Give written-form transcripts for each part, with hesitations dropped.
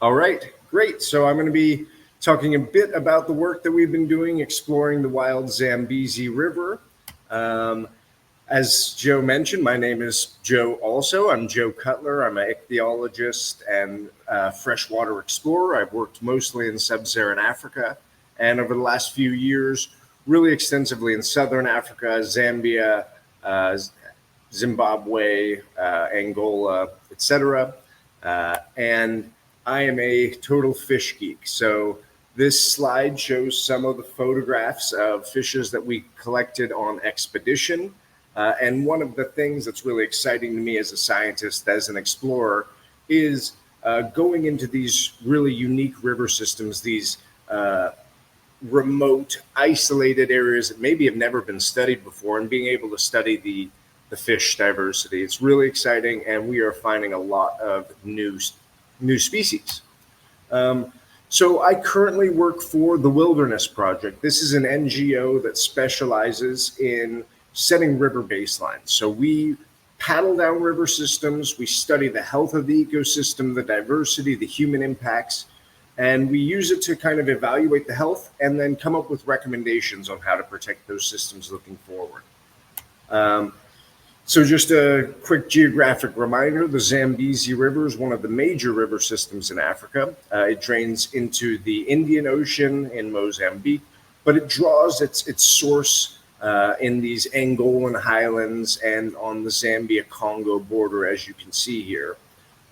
All right, great. So I'm going to be talking a bit about the work that we've been doing exploring the wild Zambezi River. Um, as Joe mentioned, my name is Joe also. I'm Joe Cutler. I'm an ichthyologist and freshwater explorer. I've worked mostly in sub-Saharan Africa, and over the last few years, really extensively in Southern Africa, Zambia, Zimbabwe, Angola, etc. And I am a total fish geek. So this slide shows some of the photographs of fishes that we collected on expedition. And one of the things that's really exciting to me as a scientist, as an explorer, is going into these really unique river systems, these remote, isolated areas that maybe have never been studied before, and being able to study the fish diversity. It's really exciting, and we are finding a lot of new species. So I currently work for the Wilderness Project. This is an NGO that specializes in setting river baselines. So we paddle down river systems, we study the health of the ecosystem, the diversity, the human impacts, and we use it to kind of evaluate the health and then come up with recommendations on how to protect those systems looking forward. So just a quick geographic reminder, the Zambezi River is one of the major river systems in Africa. It drains into the Indian Ocean in Mozambique, but it draws its source in these Angolan highlands and on the Zambia-Congo border, as you can see here.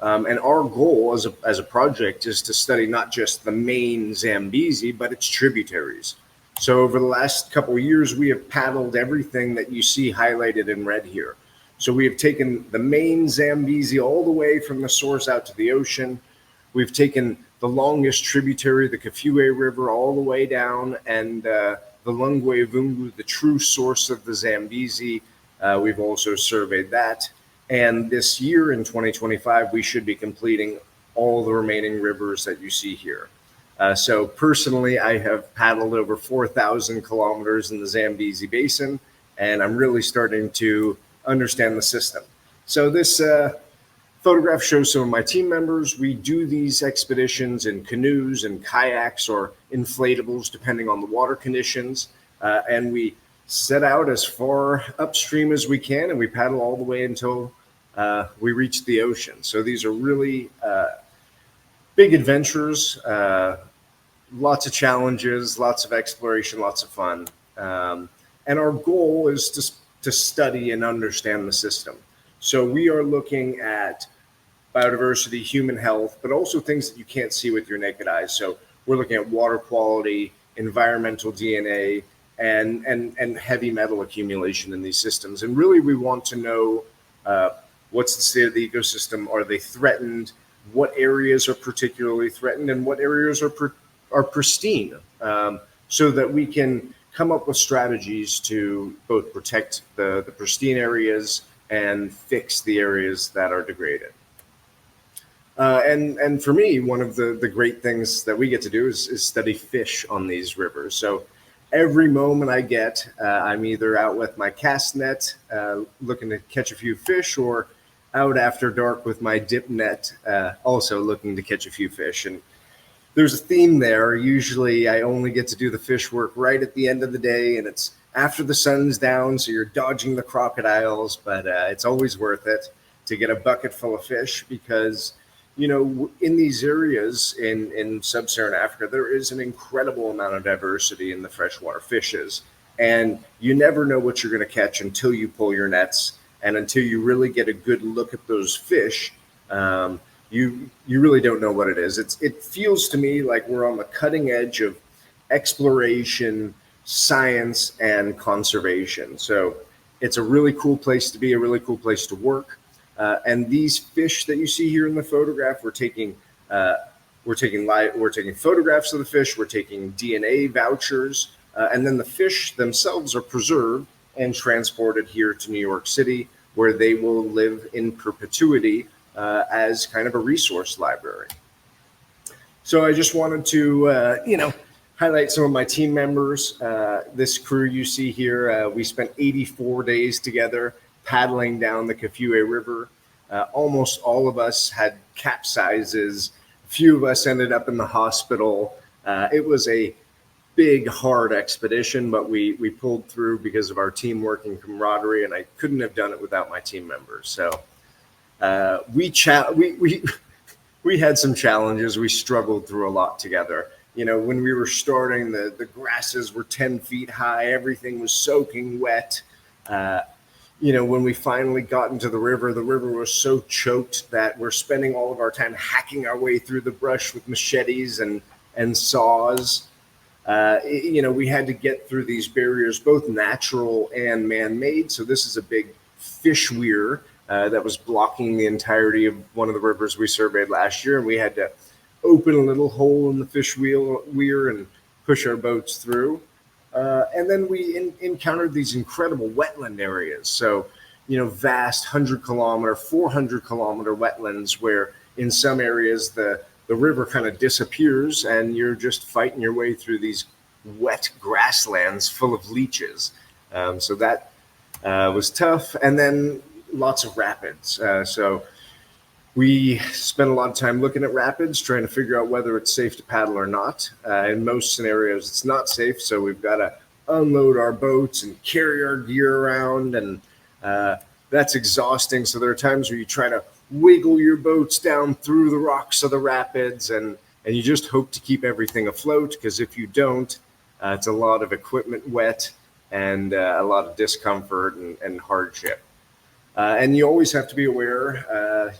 And our goal as a project is to study not just the main Zambezi, but its tributaries. So over the last couple of years, we have paddled everything that you see highlighted in red here. So we have taken the main Zambezi all the way from the source out to the ocean. We've taken the longest tributary, the Kafue River, all the way down, and the Lungwe Vungu, the true source of the Zambezi. We've also surveyed that. And this year in 2025, we should be completing all the remaining rivers that you see here. So personally, I have paddled over 4,000 kilometers in the Zambezi Basin, and I'm really starting to understand the system. So this photograph shows some of my team members. We do these expeditions in canoes and kayaks or inflatables, depending on the water conditions. And we set out as far upstream as we can, and we paddle all the way until we reach the ocean. So these are really big adventures, lots of challenges, lots of exploration, lots of fun. And our goal is to study and understand the system. So we are looking at biodiversity, human health, but also things that you can't see with your naked eyes. So we're looking at water quality, environmental DNA, and heavy metal accumulation in these systems. And really, we want to know what's the state of the ecosystem. Are they threatened? What areas are particularly threatened, and what areas are pristine, so that we can come up with strategies to both protect the pristine areas and fix the areas that are degraded. And for me, one of the great things that we get to do is study fish on these rivers. So every moment I get, I'm either out with my cast net looking to catch a few fish, or out after dark with my dip net, also looking to catch a few fish. And there's a theme there. Usually I only get to do the fish work right at the end of the day, and it's after the sun's down, so you're dodging the crocodiles, but it's always worth it to get a bucket full of fish, because in these areas in sub-Saharan Africa, there is an incredible amount of diversity in the freshwater fishes, and you never know what you're going to catch until you pull your nets, and until you really get a good look at those fish. You really don't know what it is. It feels to me like we're on the cutting edge of exploration, science, and conservation. So it's a really cool place to be, a really cool place to work. And these fish that you see here in the photograph, we're taking photographs of the fish, we're taking DNA vouchers, and then the fish themselves are preserved and transported here to New York City, where they will live in perpetuity as kind of a resource library. So I just wanted to, highlight some of my team members. This crew you see here, we spent 84 days together paddling down the Kafue River. Almost all of us had capsizes few of us ended up in the hospital. It was a big, hard expedition, but we pulled through because of our teamwork and camaraderie, and I couldn't have done it without my team members. So we had some challenges. We struggled through a lot together. When we were starting, the grasses were 10 feet high. Everything was soaking wet. When we finally got into the river was so choked that we're spending all of our time hacking our way through the brush with machetes and saws. We had to get through these barriers, both natural and man-made. So this is a big fish weir that was blocking the entirety of one of the rivers we surveyed last year. And we had to open a little hole in the fish weir and push our boats through. And then we encountered these incredible wetland areas. So, vast 100-kilometer, 400-kilometer wetlands where in some areas the river kind of disappears and you're just fighting your way through these wet grasslands full of leeches. So that was tough. And then lots of rapids. So we spent a lot of time looking at rapids, trying to figure out whether it's safe to paddle or not. In most scenarios, it's not safe. So we've got to unload our boats and carry our gear around. And that's exhausting. So there are times where you try to wiggle your boats down through the rocks of the rapids, and you just hope to keep everything afloat, because if you don't, it's a lot of equipment wet and a lot of discomfort and hardship. And you always have to be aware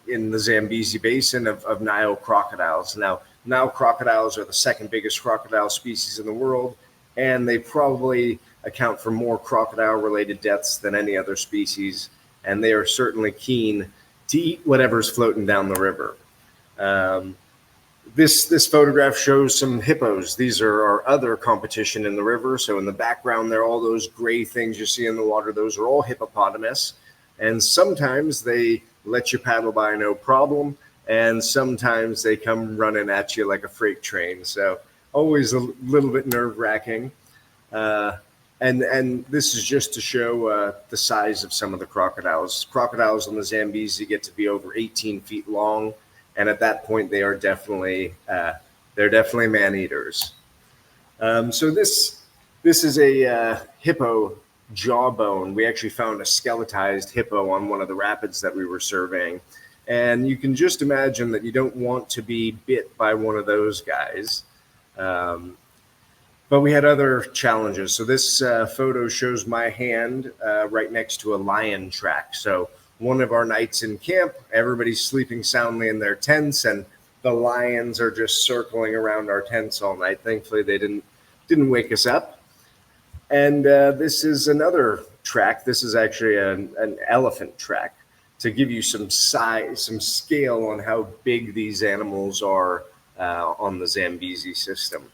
in the Zambezi Basin of Nile crocodiles. Now, Nile crocodiles are the second biggest crocodile species in the world, and they probably account for more crocodile-related deaths than any other species, and they are certainly keen to eat whatever's floating down the river. This photograph shows some hippos. These are our other competition in the river. So in the background there, all those gray things you see in the water, those are all hippopotamus. And sometimes they let you paddle by no problem, and sometimes they come running at you like a freight train. So always a little bit nerve-wracking. And this is just to show the size of some of the crocodiles. Crocodiles on the Zambezi get to be over 18 feet long, and at that point they are definitely man-eaters. So this is a hippo jawbone. We actually found a skeletized hippo on one of the rapids that we were surveying, and you can just imagine that you don't want to be bit by one of those guys. But we had other challenges. So this photo shows my hand right next to a lion track. So one of our nights in camp, everybody's sleeping soundly in their tents, and the lions are just circling around our tents all night. Thankfully, they didn't wake us up. And this is another track. This is actually an elephant track, to give you some size, some scale on how big these animals are on the Zambezi system.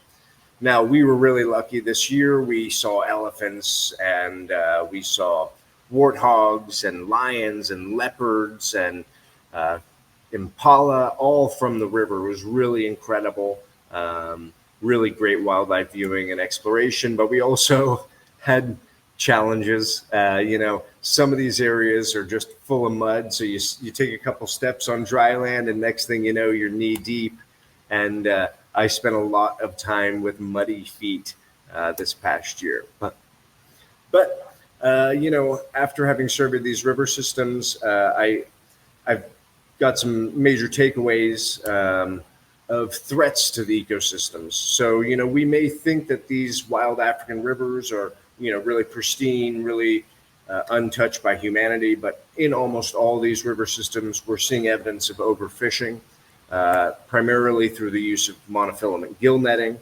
Now, we were really lucky this year. We saw elephants, and we saw warthogs and lions and leopards and impala, all from the river. It was really incredible, really great wildlife viewing and exploration. But we also had challenges. Some of these areas are just full of mud. So you take a couple steps on dry land, and next thing you know, you're knee deep. And I spent a lot of time with muddy feet this past year. But after having surveyed these river systems, I've got some major takeaways of threats to the ecosystems. So, we may think that these wild African rivers are, really pristine, really untouched by humanity. But in almost all these river systems, we're seeing evidence of overfishing. Primarily through the use of monofilament gill netting.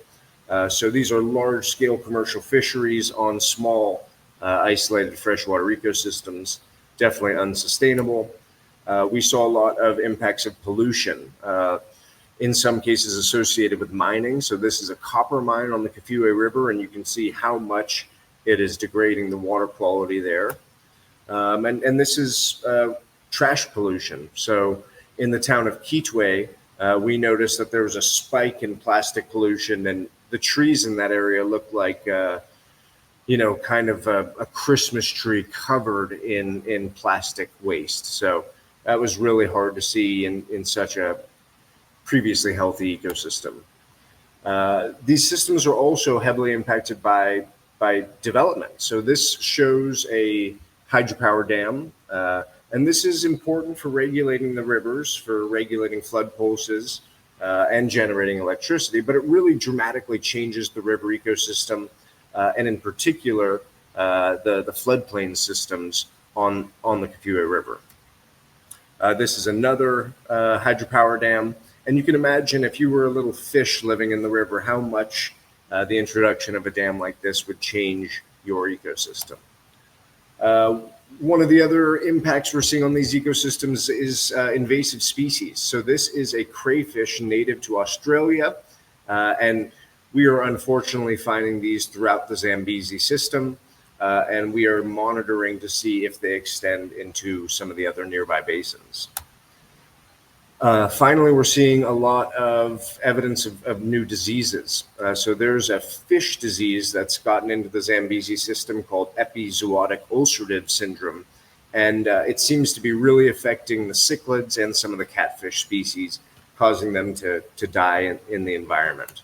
So these are large-scale commercial fisheries on small, isolated freshwater ecosystems, definitely unsustainable. We saw a lot of impacts of pollution, in some cases associated with mining. So this is a copper mine on the Kafue River, and you can see how much it is degrading the water quality there. And this is trash pollution. So in the town of Kitwe, we noticed that there was a spike in plastic pollution, and the trees in that area looked like, kind of a Christmas tree covered in plastic waste. So that was really hard to see in such a previously healthy ecosystem. These systems are also heavily impacted by development. So this shows a hydropower dam, and this is important for regulating the rivers, for regulating flood pulses, and generating electricity, but it really dramatically changes the river ecosystem, and in particular, the floodplain systems on the Kafue River. This is another hydropower dam. And you can imagine if you were a little fish living in the river, how much the introduction of a dam like this would change your ecosystem. One of the other impacts we're seeing on these ecosystems is invasive species. So this is a crayfish native to Australia, and we are unfortunately finding these throughout the Zambezi system, and we are monitoring to see if they extend into some of the other nearby basins. Finally, we're seeing a lot of evidence of new diseases. So there's a fish disease that's gotten into the Zambezi system called epizootic ulcerative syndrome. And it seems to be really affecting the cichlids and some of the catfish species, causing them to die in the environment.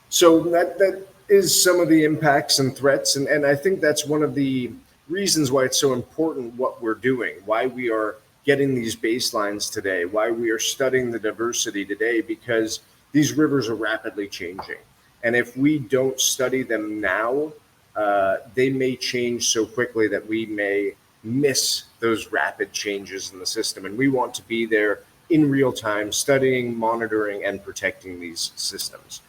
So that is some of the impacts and threats. And I think that's one of the reasons why it's so important what we're doing, why we are getting these baselines today, why we are studying the diversity today, because these rivers are rapidly changing. And if we don't study them now, they may change so quickly that we may miss those rapid changes in the system. And we want to be there in real time, studying, monitoring, and protecting these systems.